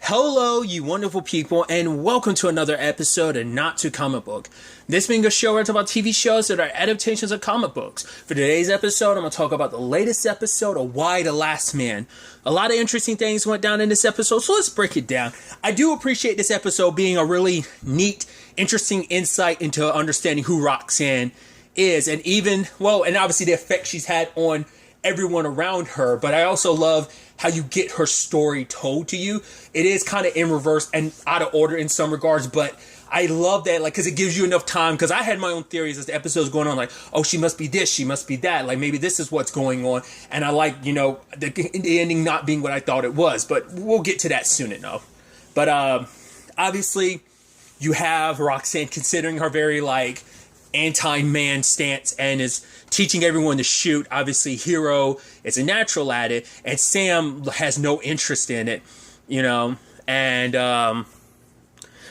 Hello, you wonderful people, and welcome to another episode of Not to Comic Book. This being a show where it's about TV shows that are adaptations of comic books. For today's episode, I'm going to talk about the latest episode of Y: The Last Man. A lot of interesting things went down in this episode, so let's break it down. I do appreciate this episode being a really neat, interesting insight into understanding who Roxanne is, and and obviously the effect she's had on everyone around her, but I also love how you get her story told to you. It is kind of in reverse and out of order in some regards, but I love that, because it gives you enough time, because I had my own theories as the episode's going on, oh, she must be this, she must be that, maybe this is what's going on, and I like, the ending not being what I thought it was, but we'll get to that soon enough. But, obviously, you have Roxanne considering her very, anti-man stance and is teaching everyone to shoot. Obviously, Hero is a natural at it, and Sam has no interest in it, and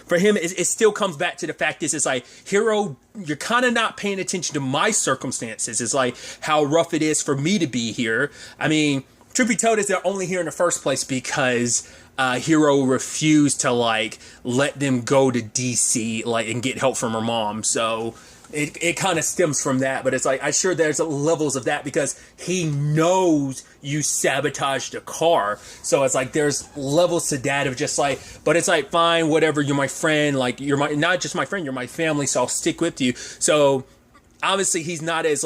for him, it still comes back to the fact is, it's Hero, you're kind of not paying attention to my circumstances. It's how rough it is for me to be here. I mean, truth be told, is they're only here in the first place because Hero refused to let them go to DC and get help from her mom. So it kind of stems from that, but it's I'm sure there's levels of that because he knows you sabotaged a car. So it's there's levels to that of just but it's fine, whatever, you're my friend, you're my, not just my friend, you're my family, so I'll stick with you. So obviously he's not as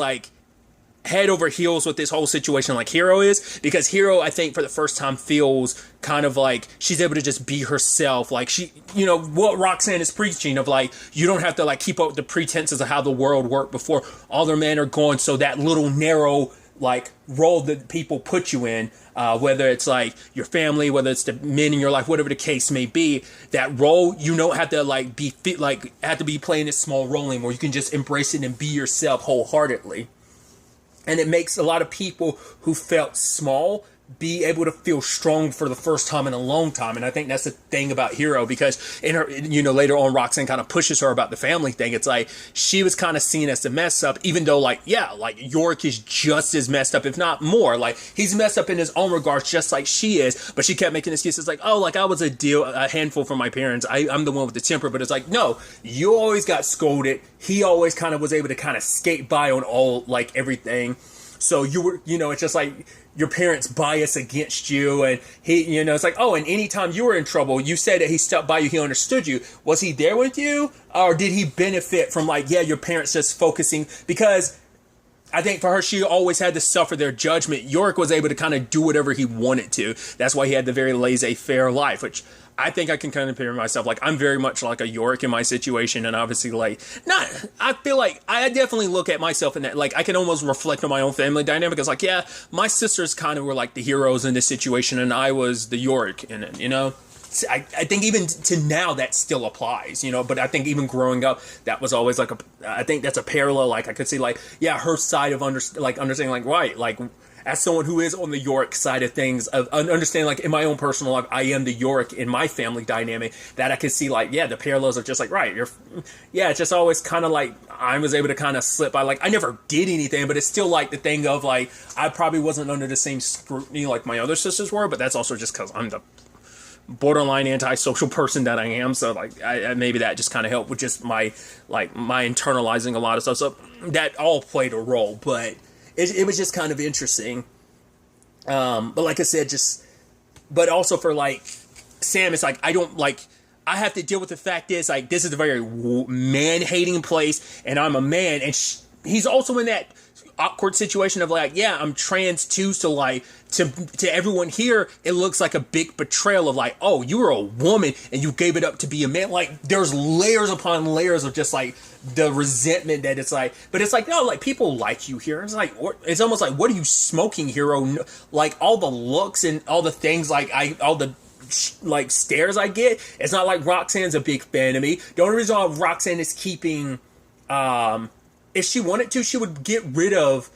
head over heels with this whole situation like Hero is, because Hero, I think, for the first time feels kind of she's able to just be herself. She, what Roxanne is preaching of you don't have to keep up with the pretenses of how the world worked before all their men are gone. So that little narrow role that people put you in, whether it's your family, whether it's the men in your life, whatever the case may be, that role, you don't have to have to be playing this small role anymore. You can just embrace it and be yourself wholeheartedly. And it makes a lot of people who felt small be able to feel strong for the first time in a long time. And I think that's the thing about Hero, because in her, later on, Roxanne kind of pushes her about the family thing. It's she was kind of seen as the mess up, even though Yorick is just as messed up, if not more. He's messed up in his own regards, just like she is. But she kept making excuses I was a handful for my parents. I'm the one with the temper. But it's no, you always got scolded. He always kind of was able to kind of skate by on all everything. So you were, it's just your parents' bias against you, and he, it's and anytime you were in trouble, you said that he stuck by you, he understood you. Was he there with you, or did he benefit from your parents just focusing? Because I think for her, she always had to suffer their judgment. Yorick was able to kind of do whatever he wanted to. That's why he had the very laissez-faire life, which I think I can kind of compare myself. I'm very much like a Yorick in my situation, and obviously, I feel I definitely look at myself in that, I can almost reflect on my own family dynamic. It's yeah, my sisters kind of were the heroes in this situation, and I was the Yorick in it, I think even to now that still applies, but I think even growing up, that was always I think that's a parallel. I could see her side of understanding right, as someone who is on the Yorick side of things, of understanding in my own personal life, I am the Yorick in my family dynamic, that I can see the parallels of just right, it's just always kind of I was able to kind of slip by, I never did anything, but it's still the thing of I probably wasn't under the same scrutiny like my other sisters were, but that's also just because I'm the borderline antisocial person that I am, so I maybe that just kind of helped with just my my internalizing a lot of stuff, so that all played a role, but it was just kind of interesting. But like I said, but also for Sam, it's I don't I have to deal with the fact is this is a very man-hating place, and I'm a man, and he's also in that awkward situation of I'm trans too, so to everyone here, it looks like a big betrayal of oh, you were a woman and you gave it up to be a man. There's layers upon layers of just the resentment that it's but it's no, people like you here. It's it's almost what are you smoking, Hero? All the looks and all the things all the stares I get. It's not Roxanne's a big fan of me. The only reason why Roxanne is keeping if she wanted to, she would get rid of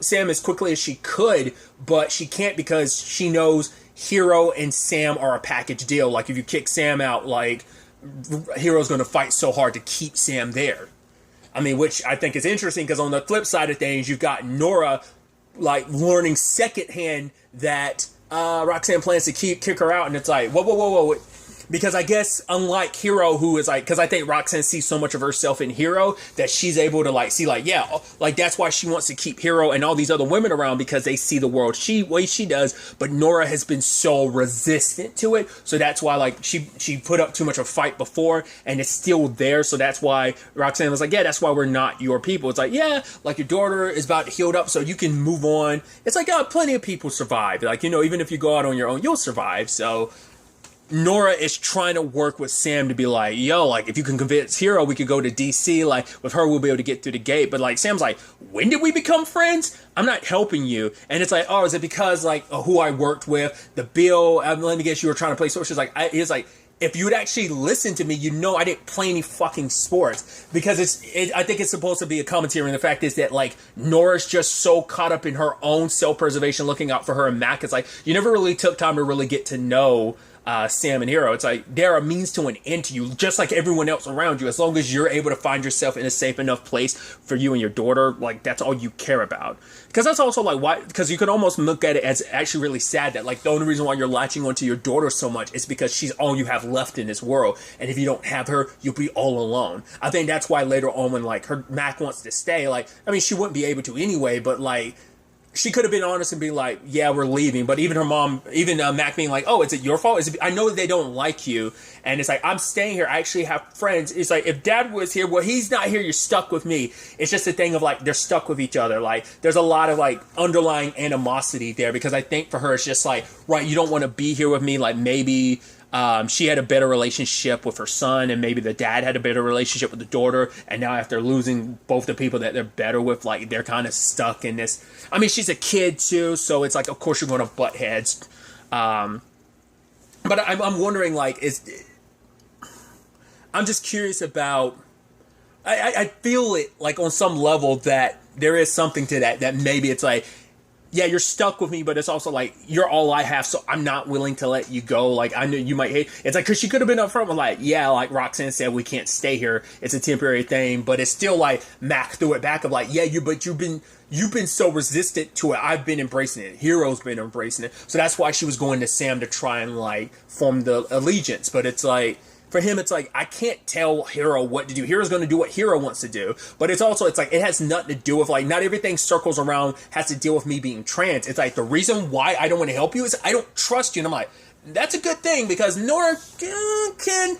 Sam as quickly as she could, but she can't because she knows Hero and Sam are a package deal. If you kick Sam out, Hero's going to fight so hard to keep Sam there. I mean, which I think is interesting because on the flip side of things, you've got Nora learning secondhand that Roxanne plans to kick her out, and it's like, whoa. Because I guess unlike Hero, who is like, because I think Roxanne sees so much of herself in Hero that she's able to like see like, yeah, like that's why she wants to keep Hero and all these other women around, because they see the world way she does. But Nora has been so resistant to it, so that's why like she put up too much of a fight before, and it's still there. So that's why Roxanne was like, yeah, that's why we're not your people. It's like, yeah, like your daughter is about healed up, so you can move on. It's like, oh, plenty of people survive. Like, you know, even if you go out on your own, you'll survive. So Nora is trying to work with Sam to be like, yo, like, if you can convince Hero, we could go to DC. Like, with her, we'll be able to get through the gate. But, like, Sam's like, when did we become friends? I'm not helping you. And it's like, oh, is it because, like, who I worked with, the bill? Let me guess, you were trying to play sports. She's like, he's like, if you would actually listen to me, you know I didn't play any fucking sports. Because I think it's supposed to be a commentary, and the fact is that, like, Nora's just so caught up in her own self-preservation, looking out for her, and Mac is like, you never really took time to really get to know Sam and Hero. It's like, they're a means to an end to you, just like everyone else around you. As long as you're able to find yourself in a safe enough place for you and your daughter, like, that's all you care about. Because that's also like, why, because you could almost look at it as actually really sad that, like, the only reason why you're latching onto your daughter so much is because she's all you have left in this world, and if you don't have her, you'll be all alone. I think that's why later on, when like Mac wants to stay, like, I mean, she wouldn't be able to anyway, but like, she could have been honest and be like, yeah, we're leaving. But even her mom, even Mac being like, oh, is it your fault? I know they don't like you. And it's like, I'm staying here. I actually have friends. It's like, if Dad was here, well, he's not here. You're stuck with me. It's just a thing of like, they're stuck with each other. Like, there's a lot of like underlying animosity there, because I think for her, it's just like, right, you don't want to be here with me. Like, maybe she had a better relationship with her son, and maybe the dad had a better relationship with the daughter, and now after losing both the people that they're better with, like, they're kind of stuck in this. I mean, she's a kid too, so it's like, of course you're going to butt heads. But I'm wondering, like, I'm just curious about, I feel it, like, on some level that there is something to that maybe it's like, yeah, you're stuck with me, but it's also like, you're all I have, so I'm not willing to let you go. Like, I know you might hate. It's like, because she could have been upfront with like, yeah, like Roxanne said, we can't stay here. It's a temporary thing, but it's still like Mac threw it back of like, yeah, but you've been so resistant to it. I've been embracing it. Hero's been embracing it. So that's why she was going to Sam to try and like form the allegiance. But it's like, for him, it's like, I can't tell Hero what to do. Hero's going to do what Hero wants to do. But it's also, it's like, it has nothing to do with, like, not everything circles around has to deal with me being trans. It's like, the reason why I don't want to help you is I don't trust you. And I'm like, that's a good thing, because Nora can,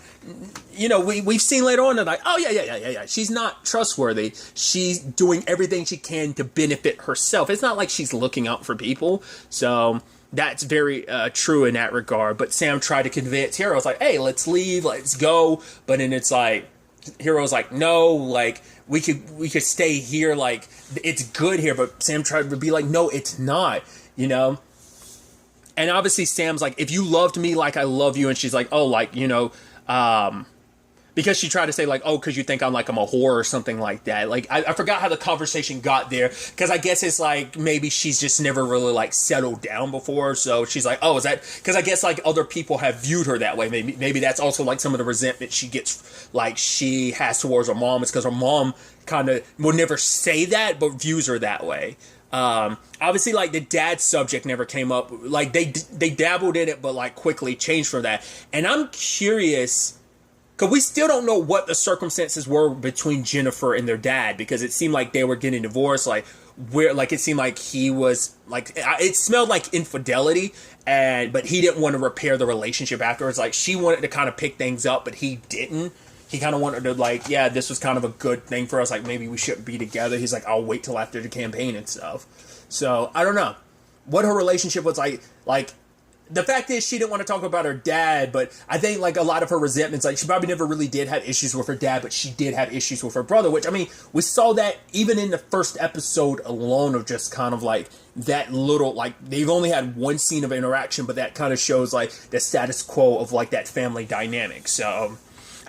you know, we've seen later on that, like, oh, yeah. She's not trustworthy. She's doing everything she can to benefit herself. It's not like she's looking out for people. So that's very true in that regard. But Sam tried to convince Hero. It's like, hey, let's leave, let's go. But then it's like, Hero's like, no, like, we could stay here, like, it's good here. But Sam tried to be like, no, it's not, you know. And obviously Sam's like, if you loved me like I love you, and she's like, oh, like, you know, because she tried to say like, oh, because you think I'm a whore or something like that. Like, I forgot how the conversation got there, because I guess it's like, maybe she's just never really like settled down before. So she's like, oh, is that, because I guess like other people have viewed her that way. Maybe that's also like some of the resentment she gets, like, she has towards her mom. It's because her mom kind of will never say that, but views her that way. Obviously, like, the dad subject never came up. Like, they dabbled in it, but like quickly changed from that. And I'm curious, because we still don't know what the circumstances were between Jennifer and their dad, because it seemed like they were getting divorced. Like, where, like, it seemed like he was like, it smelled like infidelity, but he didn't want to repair the relationship afterwards. Like, she wanted to kind of pick things up, but he didn't. He kind of wanted to, like, yeah, this was kind of a good thing for us. Like, maybe we shouldn't be together. He's like, I'll wait till after the campaign and stuff. So I don't know what her relationship was like. Like, the fact is, she didn't want to talk about her dad, but I think, like, a lot of her resentments, like, she probably never really did have issues with her dad, but she did have issues with her brother, which, I mean, we saw that even in the first episode alone, of just kind of, like, that little, like, they've only had one scene of interaction, but that kind of shows, like, the status quo of, like, that family dynamic. So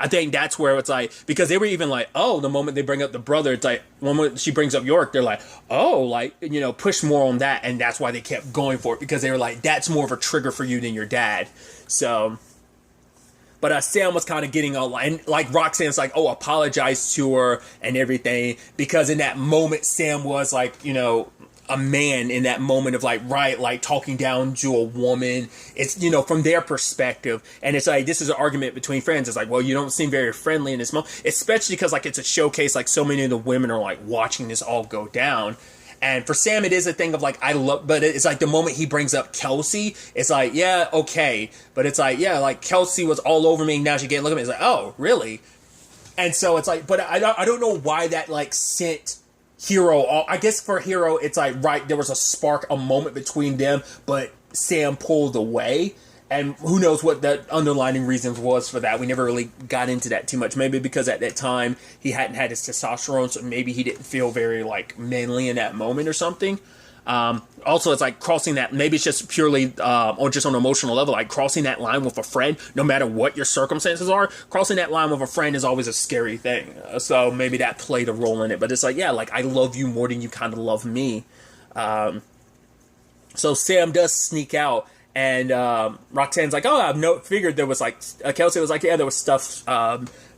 I think that's where it's like, because they were even like, oh, the moment they bring up the brother, it's like, when she brings up York, they're like, oh, like, you know, push more on that. And that's why they kept going for it, because they were like, that's more of a trigger for you than your dad. So, but Sam was kind of getting all, and like Roxanne's like, oh, apologize to her and everything, because in that moment, Sam was like, you know, a man in that moment of like, right, like talking down to a woman. It's, you know, from their perspective. And it's like, this is an argument between friends. It's like, well, you don't seem very friendly in this moment, especially because like it's a showcase, like so many of the women are like watching this all go down. And for Sam, it is a thing of like, I love, but it's like the moment he brings up Kelsey, it's like, yeah, okay. But it's like, yeah, like Kelsey was all over me. Now she can't look at me. It's like, oh, really? And so it's like, but I don't know why that like sent Hero. I guess for Hero, it's like, right, there was a spark, a moment between them, but Sam pulled away. And who knows what the underlying reasons was for that. We never really got into that too much. Maybe because at that time he hadn't had his testosterone, so maybe he didn't feel very like manly in that moment or something. Also, it's like crossing that, maybe it's just purely, or just on an emotional level, like crossing that line with a friend, no matter what your circumstances are, crossing that line with a friend is always a scary thing. So maybe that played a role in it, but it's like, yeah, like I love you more than you kind of love me. So Sam does sneak out, and Roxanne's like, oh, I've figured there was like, Kelsey was like, yeah, there was stuff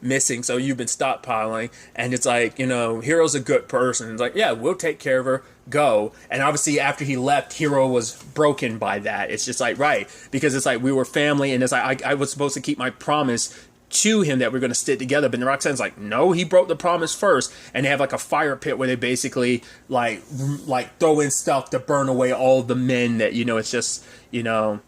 missing, so you've been stockpiling. And it's like, you know, Hero's a good person. It's like, yeah, we'll take care of her, go. And obviously after he left, Hero was broken by that. It's just like, right, because it's like we were family, and it's like I was supposed to keep my promise to him that we're going to stick together, but Roxanne's like, no, he broke the promise first. And they have like a fire pit where they basically like throw in stuff to burn away all the men that, you know, it's just, you know,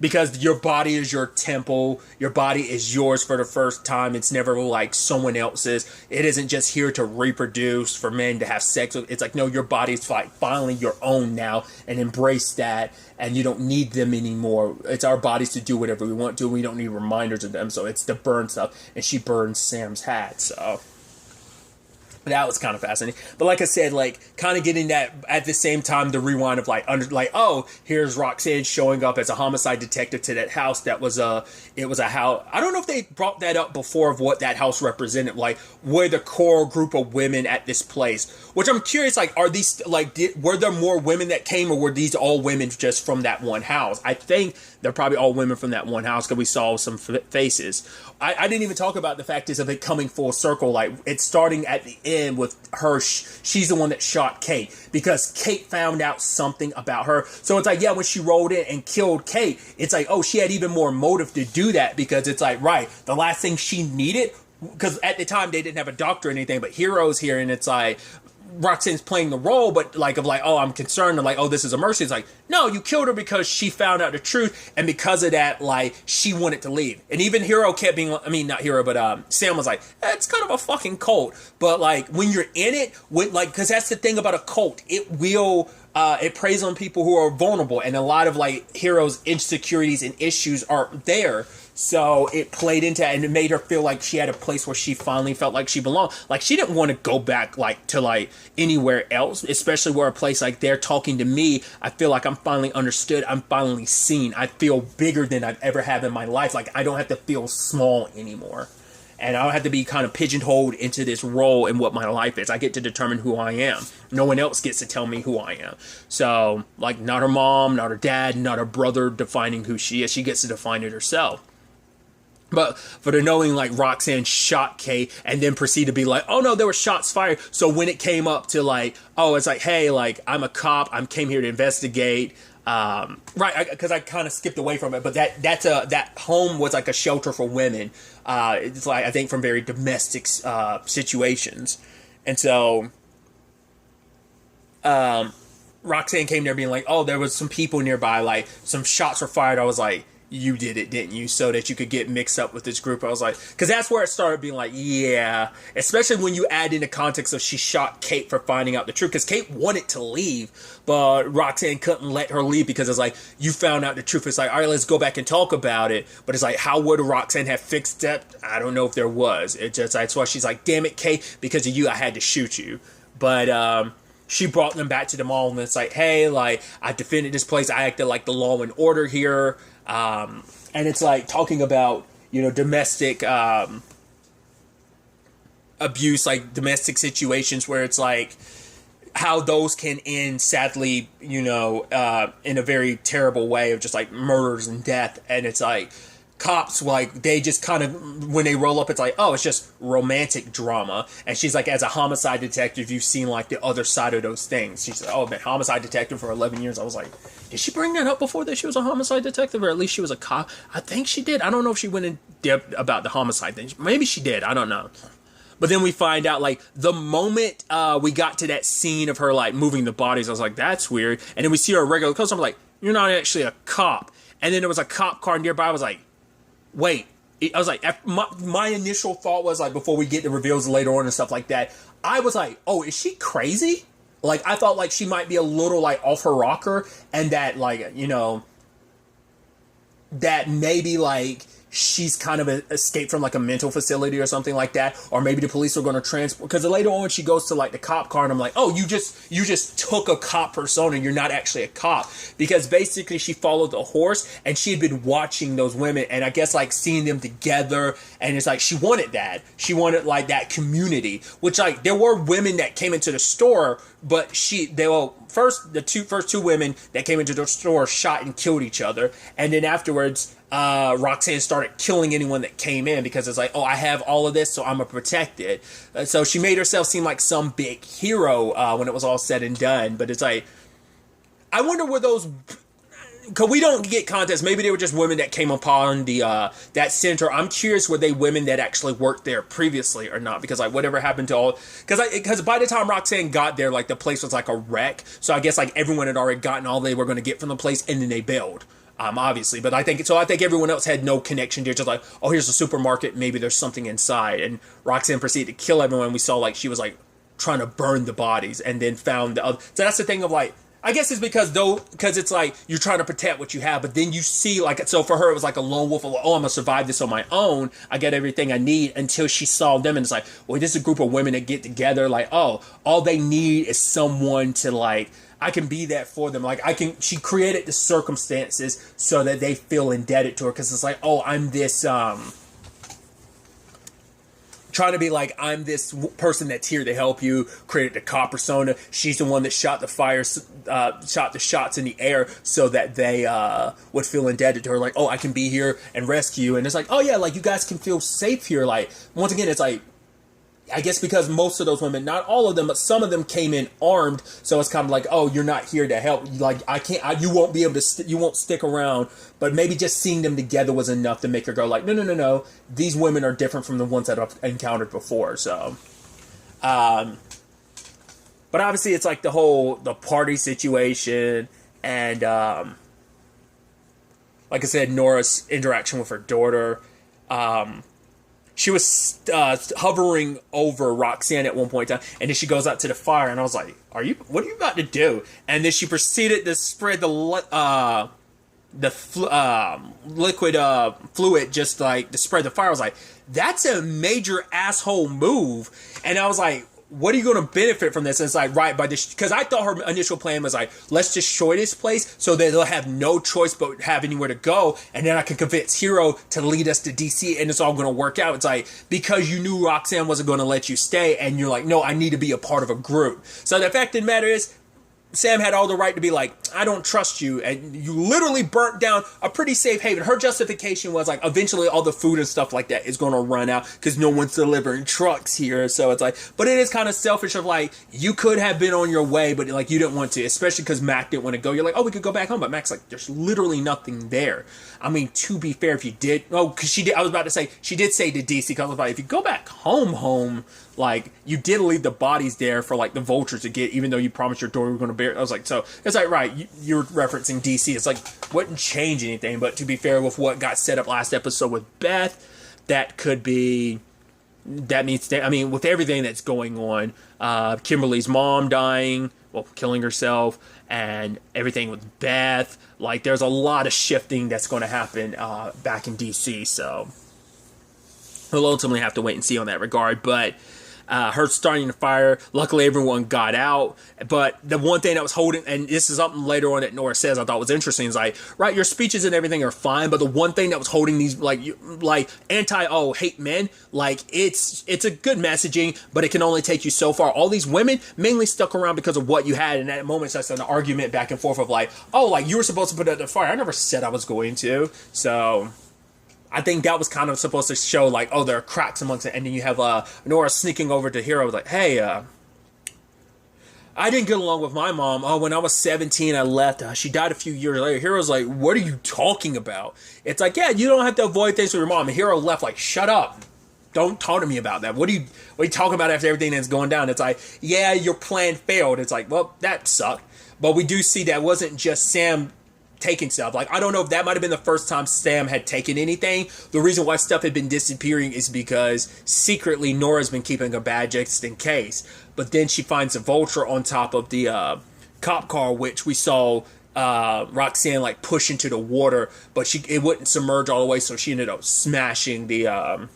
because your body is your temple, your body is yours for the first time. It's never like someone else's. It isn't just here to reproduce, for men to have sex with. It's like, no, your body's like finally your own now, and embrace that. And you don't need them anymore. It's our bodies to do whatever we want to. We don't need reminders of them. So it's to burn stuff. And she burns Sam's hat. So that was kind of fascinating. But like I said, like kind of getting that at the same time, the rewind of like oh, here's Roxanne showing up as a homicide detective to that house. That was it was a house. I don't know if they brought that up before of what that house represented. Like, were the core group of women at this place? Which I'm curious, like, are these like were there more women that came, or were these all women just from that one house? I think they're probably all women from that one house because we saw some faces. I didn't even talk about the fact is of it coming full circle. Like, it's starting at the end with her. She's the one that shot Kate because Kate found out something about her. So it's like, yeah, when she rolled in and killed Kate, it's like, oh, she had even more motive to do that, because it's like, right, the last thing she needed, because at the time they didn't have a doctor or anything, but Hero's here, and it's like, Roxanne's playing the role, but like of like, oh, I'm concerned, and like, oh, this is a mercy. It's like, no, you killed her because she found out the truth, and because of that, like, she wanted to leave. And even Hero kept being, I mean, not Hero, but Sam was like, it's kind of a fucking cult. But like, when you're in it, with like, because that's the thing about a cult, it will it preys on people who are vulnerable, and a lot of like Hero's insecurities and issues are there. So it played into it, and it made her feel like she had a place where she finally felt like she belonged. Like, she didn't want to go back like to like anywhere else, especially where a place like they're talking to me. I feel like I'm finally understood. I'm finally seen. I feel bigger than I've ever had in my life. Like, I don't have to feel small anymore. And I don't have to be kind of pigeonholed into this role in what my life is. I get to determine who I am. No one else gets to tell me who I am. So, like, not her mom, not her dad, not her brother defining who she is. She gets to define it herself. But for the knowing, like, Roxanne shot Kate and then proceed to be like, oh no, there were shots fired. So when it came up to like, oh, it's like, hey, like, I'm a cop. I came here to investigate. Right, because I kind of skipped away from it. But that home was like a shelter for women. It's like, I think, from very domestic situations. And so Roxanne came there being like, oh, there was some people nearby. Like, some shots were fired. I was like, you did it, didn't you? So that you could get mixed up with this group. I was like, because that's where it started being like, yeah. Especially when you add in the context of she shot Kate for finding out the truth. Because Kate wanted to leave, but Roxanne couldn't let her leave because it's like, you found out the truth. It's like, all right, let's go back and talk about it. But it's like, how would Roxanne have fixed that? I don't know if there was. It's just, that's why she's like, damn it, Kate, because of you, I had to shoot you. But she brought them back to the mall, and it's like, hey, like, I defended this place. I acted like the law and order here. And it's like talking about, you know, domestic abuse, like domestic situations where it's like how those can end sadly, you know, in a very terrible way of just like murders and death. And it's like cops, like, they just kind of, when they roll up, it's like, oh, it's just romantic drama. And she's like, as a homicide detective, you've seen, like, the other side of those things. She's like, oh, man, homicide detective for 11 years. I was like, did she bring that up before that she was a homicide detective? Or at least she was a cop? I think she did. I don't know if she went in depth about the homicide thing. Maybe she did. I don't know. But then we find out, like, the moment we got to that scene of her, like, moving the bodies, I was like, that's weird. And then we see her regular clothes. I'm like, you're not actually a cop. And then there was a cop car nearby. I was like, wait. I was like, my initial thought was, like, before we get the reveals later on and stuff like that, I was like, oh, is she crazy? Like, I thought, like, she might be a little, like, off her rocker. And that, like, you know, that maybe, like, she's kind of escaped from, like, a mental facility or something like that, or maybe the police are going to transport, because later on when she goes to, like, the cop car, and I'm like, oh, you just took a cop persona, you're not actually a cop, because basically she followed the horse, and she had been watching those women, and I guess, like, seeing them together, and it's like, she wanted that, like, that community, which, like, there were women that came into the store, but the first two women that came into the store shot and killed each other, and then afterwards, Roxanne started killing anyone that came in because it's like, oh, I have all of this, so I'm gonna protect it. So she made herself seem like some big hero when it was all said and done. But it's like, I wonder were those, because we don't get context. Maybe they were just women that came upon the that center. I'm curious, were they women that actually worked there previously or not? Because, like, whatever happened to all, because by the time Roxanne got there, like, the place was like a wreck. So I guess, like, everyone had already gotten all they were going to get from the place, and then they bailed. Obviously, but I think everyone else had no connection there. Just like, oh, here's a supermarket, maybe there's something inside. And Roxanne proceeded to kill everyone. We saw, like, she was, like, trying to burn the bodies, and then found the other. So that's the thing of, like, I guess it's because it's like you're trying to protect what you have, but then you see, like, so for her it was like a lone wolf of, oh, I'm gonna survive this on my own. I get everything I need, until she saw them, and it's like, well, this is a group of women that get together, like, oh, all they need is someone to, like, I can be that for them. Like, she created the circumstances so that they feel indebted to her, because it's like, oh, I'm this, trying to be like, I'm this person that's here to help you, created the cop persona. She's the one that shot the shots in the air so that they would feel indebted to her. Like, oh, I can be here and rescue you. And it's like, oh yeah, like, you guys can feel safe here. Like, once again, it's like, I guess because most of those women, not all of them, but some of them came in armed, so it's kind of like, oh, you're not here to help. Like, you won't be able to, you won't stick around. But maybe just seeing them together was enough to make her go like, no. These women are different from the ones that I've encountered before. So, but obviously it's like the party situation, and like I said, Nora's interaction with her daughter. She was hovering over Roxanne at one point in time, and then she goes out to the fire, and I was like, what are you about to do? And then she proceeded to spread the liquid fluid, just like to spread the fire. I was like, that's a major asshole move. And I was like, what are you going to benefit from this? And it's like, right, by this, because I thought her initial plan was like, let's destroy this place so that they'll have no choice but have anywhere to go, and then I can convince Hero to lead us to DC, and it's all going to work out. It's like, because you knew Roxanne wasn't going to let you stay, and you're like, no, I need to be a part of a group. So the fact of the matter is, Sam had all the right to be like, I don't trust you, and you literally burnt down a pretty safe haven. Her justification was like, eventually all the food and stuff like that is going to run out because no one's delivering trucks here. So it's like, but it is kind of selfish of like, you could have been on your way, but like you didn't want to, especially because Mac didn't want to go. You're like, oh, we could go back home, but Mac's like, there's literally nothing there. I mean, to be fair, if you did, because she did, I was about to say, she did say to DC, because I was like, if you go back home, like, you did leave the bodies there for, like, the vultures to get, even though you promised your daughter you were going to bear. I was like, so, it's like, right, you're referencing DC. It's like, wouldn't change anything, but to be fair, with what got set up last episode with Beth, that could be, that means, I mean, with everything that's going on, Kimberly's mom dying, well, killing herself, and everything with Beth, like, there's a lot of shifting that's going to happen back in DC, so we'll ultimately have to wait and see on that regard, but her starting the fire, luckily everyone got out, but the one thing that was holding, and this is something later on that Nora says I thought was interesting, is like, right, your speeches and everything are fine, but the one thing that was holding these, like hate men, like, it's a good messaging, but it can only take you so far. All these women mainly stuck around because of what you had in that moment. So it's an argument back and forth of like, oh, like, you were supposed to put out the fire. I never said I was going to. So I think that was kind of supposed to show like, oh, there are cracks amongst it, and then you have Nora sneaking over to Hero like, hey, I didn't get along with my mom. Oh, when I was 17, I left. She died a few years later. Hero's like, what are you talking about? It's like, yeah, you don't have to avoid things with your mom. And Hero left like, shut up. Don't talk to me about that. What are you talking about after everything that's going down? It's like, yeah, your plan failed. It's like, well, that sucked. But we do see that wasn't just Sam taking stuff. Like, I don't know if that might have been the first time Sam had taken anything. The reason why stuff had been disappearing is because secretly Nora's been keeping a bag just in case. But then she finds a vulture on top of the cop car, which we saw Roxanne like push into the water, but it wouldn't submerge all the way, so she ended up smashing the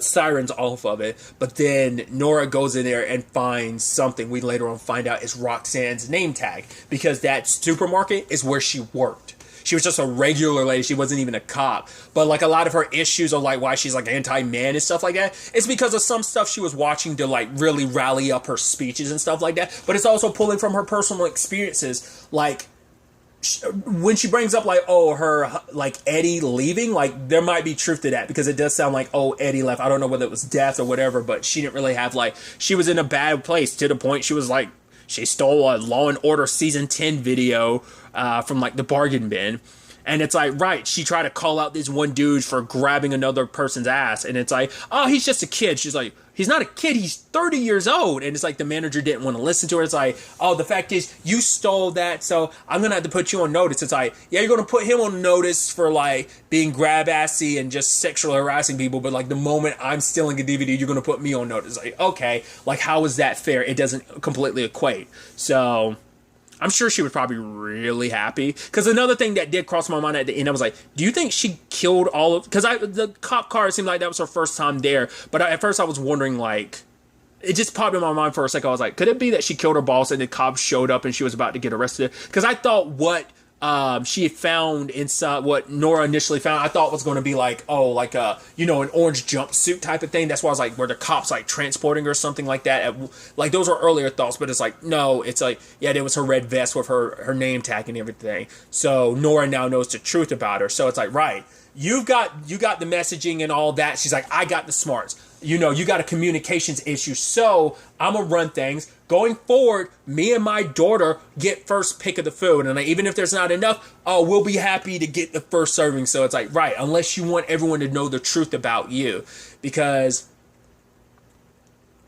sirens off of it. But then Nora goes in there and finds something we later on find out is Roxanne's name tag, because that supermarket is where she worked. She was just a regular lady. She wasn't even a cop. But like a lot of her issues are like why she's like anti-man and stuff like that. It's because of some stuff she was watching to like really rally up her speeches and stuff like that. But it's also pulling from her personal experiences. Like when she brings up like, oh, her like Eddie leaving, like there might be truth to that, because it does sound like, oh, Eddie left. I don't know whether it was death or whatever, but she didn't really have like, she was in a bad place to the point she was like, she stole a Law and Order season 10 video from like the bargain bin. And it's like, right, she tried to call out this one dude for grabbing another person's ass. And it's like, oh, he's just a kid. She's like, he's not a kid. He's 30 years old. And it's like the manager didn't want to listen to her. It's like, oh, the fact is you stole that, so I'm going to have to put you on notice. It's like, yeah, you're going to put him on notice for like being grab-assy and just sexually harassing people. But like the moment I'm stealing a DVD, you're going to put me on notice. Like, okay, like how is that fair? It doesn't completely equate. So I'm sure she was probably really happy. Because another thing that did cross my mind at the end, I was like, do you think she killed all of... Because the cop car, it seemed like that was her first time there. But at first I was wondering, like... It just popped in my mind for a second. I was like, could it be that she killed her boss and the cops showed up and she was about to get arrested? Because I thought what she had found inside, what Nora initially found, I thought was going to be like, oh, like a, you know, an orange jumpsuit type of thing. That's why I was like, were the cops like transporting her or something like that? Like those were earlier thoughts, but it's like, no, it's like, yeah, there was her red vest with her name tag and everything. So Nora now knows the truth about her. So it's like, right, you got the messaging and all that. She's like, I got the smarts. You know, you got a communications issue, so I'm going to run things. Going forward, me and my daughter get first pick of the food. And even if there's not enough, we'll be happy to get the first serving. So it's like, right, unless you want everyone to know the truth about you. Because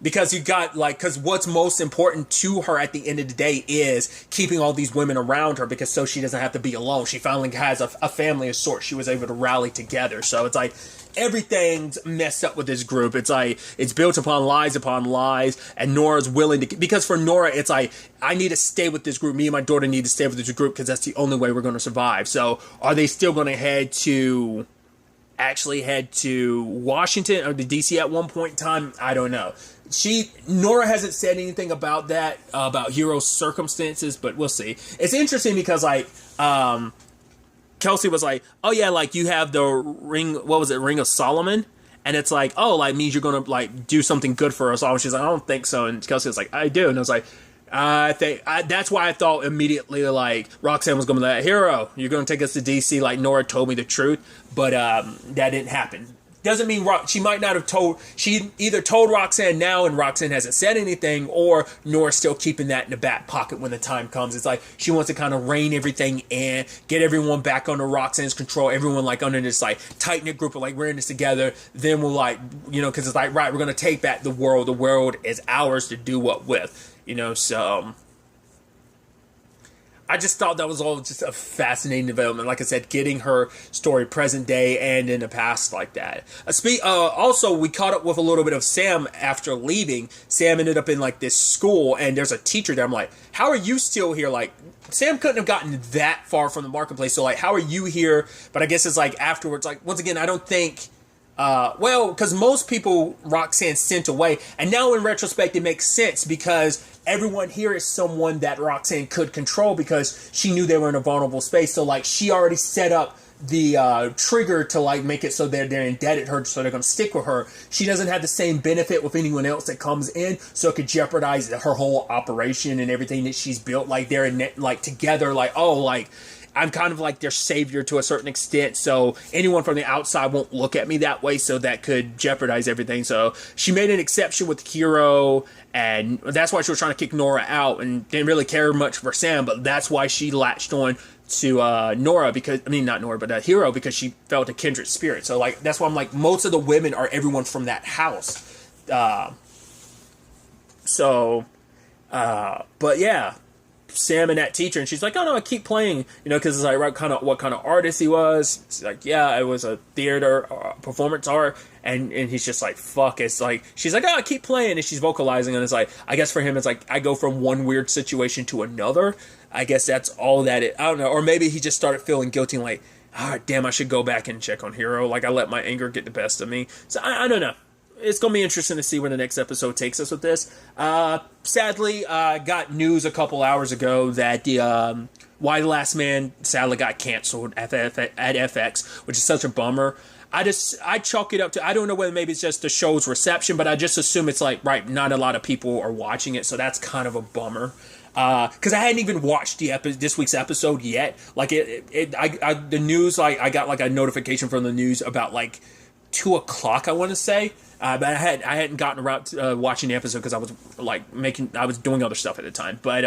you got, like, because what's most important to her at the end of the day is keeping all these women around her, because so she doesn't have to be alone. She finally has a family of sorts. She was able to rally together. So it's like, everything's messed up with this group. It's like, it's built upon lies, and Nora's willing to, because for Nora, it's like, I need to stay with this group. Me and my daughter need to stay with this group because that's the only way we're going to survive. So are they still going to head to Washington or the DC at one point in time? I don't know. Nora hasn't said anything about that, about Hero's circumstances, but we'll see. It's interesting because, like, Kelsey was like, oh yeah, like, you have the ring, what was it, Ring of Solomon? And it's like, oh, like, means you're gonna, like, do something good for us all. And she's like, I don't think so. And Kelsey was like, I do. And I was like, that's why I thought immediately, like, Roxanne was gonna be like, Hero, you're gonna take us to DC, like Nora told me the truth. But that didn't happen. Doesn't mean she might not have told. She either told Roxanne now and Roxanne hasn't said anything, or Nora's still keeping that in the back pocket when the time comes. It's like she wants to kind of rein everything in, get everyone back under Roxanne's control, everyone like under this like tight knit group of like, we're in this together. Then we'll, like, you know, because it's like, right, we're gonna take back the world. The world is ours to do what with, you know. So I just thought that was all just a fascinating development. Like I said, getting her story present day and in the past like that. Also, we caught up with a little bit of Sam after leaving. Sam ended up in like this school, and there's a teacher there. I'm like, how are you still here? Like, Sam couldn't have gotten that far from the marketplace. So like, how are you here? But I guess it's like afterwards, like, once again, I don't think... well, because most people Roxanne sent away, and now in retrospect it makes sense because everyone here is someone that Roxanne could control because she knew they were in a vulnerable space. So like, she already set up the trigger to like make it so they're indebted her, so they're going to stick with her. She doesn't have the same benefit with anyone else that comes in, so it could jeopardize her whole operation and everything that she's built. Like they're in like together, like, oh, like I'm kind of like their savior to a certain extent, so anyone from the outside won't look at me that way, so that could jeopardize everything. So she made an exception with Hero, and that's why she was trying to kick Nora out and didn't really care much for Sam, but that's why she latched on to Nora, because I mean not Nora but Hero, because she felt a kindred spirit. So like that's why I'm like most of the women are everyone from that house. But yeah, Sam and that teacher, and she's like, oh no, I keep playing, because it's like what kind of artist he was. It's like, yeah, it was a theater performance art, and he's just like, fuck. It's like she's like, oh, I keep playing, and she's vocalizing, and it's like, I guess for him it's like I go from one weird situation to another. I guess that's all that I don't know, or maybe he just started feeling guilty, and like, damn, I should go back and check on Hero. Like I let my anger get the best of me. So I don't know. It's going to be interesting to see where the next episode takes us with this. Sadly, I got news a couple hours ago that the Why the Last Man sadly got canceled at FX, which is such a bummer. I chalk it up to, I don't know whether maybe it's just the show's reception, but I just assume it's like, right, not a lot of people are watching it, so that's kind of a bummer. Because I hadn't even watched this week's episode yet. Like the news, like I got like a notification from the news about like 2:00, I want to say. But I hadn't gotten around to watching the episode because I was like I was doing other stuff at the time. But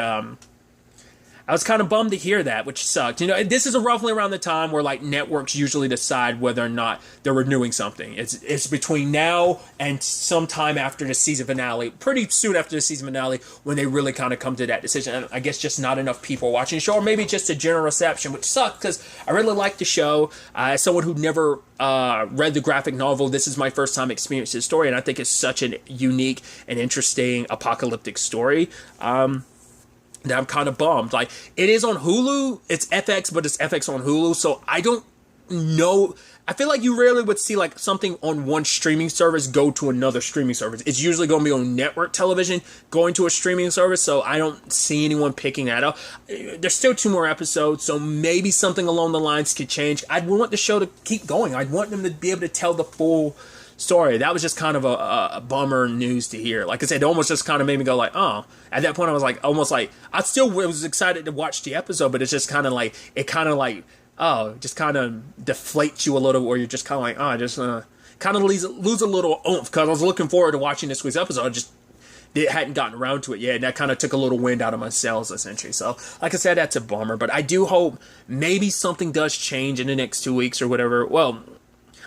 I was kind of bummed to hear that, which sucked. This is roughly around the time where like networks usually decide whether or not they're renewing something. It's between now and sometime after the season finale, pretty soon after the season finale, when they really kind of come to that decision. And I guess just not enough people watching the show, or maybe just a general reception, which sucked because I really liked the show. As someone who never read the graphic novel, this is my first time experiencing the story, and I think it's such a unique and interesting apocalyptic story. That I'm kind of bummed. Like, it is on Hulu. It's FX, but it's FX on Hulu. So I don't know. I feel like you rarely would see like something on one streaming service go to another streaming service. It's usually going to be on network television going to a streaming service. So I don't see anyone picking that up. There's still 2 more episodes, so maybe something along the lines could change. I'd want the show to keep going. I'd want them to be able to tell the full story. That was just kind of a bummer news to hear. Like I said, it almost just kind of made me go like, oh. At that point, I was like, almost like, I still was excited to watch the episode, but it's just kind of like, it kind of like, oh, just kind of deflates you a little, or you're just kind of like, oh, just kind of lose a little oomph, because I was looking forward to watching this week's episode. Just hadn't gotten around to it yet, and that kind of took a little wind out of my sails, essentially. So, like I said, that's a bummer, but I do hope maybe something does change in the next 2 weeks or whatever. Well,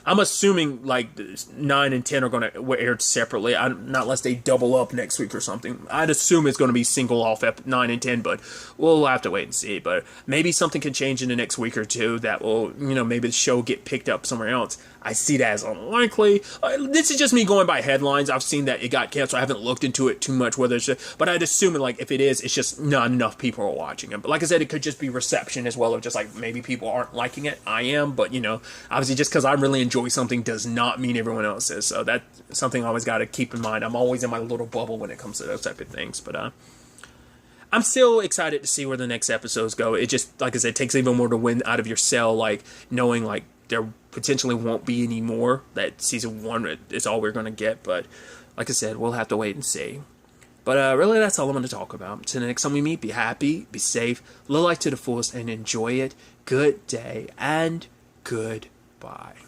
I'm assuming like 9 and 10 are going to air separately, not unless they double up next week or something. I'd assume it's going to be single off 9 and 10, but we'll have to wait and see. But maybe something can change in the next week or two that will, maybe the show get picked up somewhere else. I see that as unlikely. This is just me going by headlines. I've seen that it got canceled. I haven't looked into it too much, but I'd assume like if it is, it's just not enough people are watching it. But like I said, it could just be reception as well, of just like maybe people aren't liking it. I am, but obviously just because I really enjoy something does not mean everyone else is. So that's something I always got to keep in mind. I'm always in my little bubble when it comes to those type of things. But I'm still excited to see where the next episodes go. It just, like I said, takes even more to win out of your cell, like knowing like there potentially won't be any more. That season 1 is all we're going to get. But like I said, we'll have to wait and see. But really, that's all I'm going to talk about. Until the next time we meet, be happy, be safe, live life to the fullest, and enjoy it. Good day and goodbye.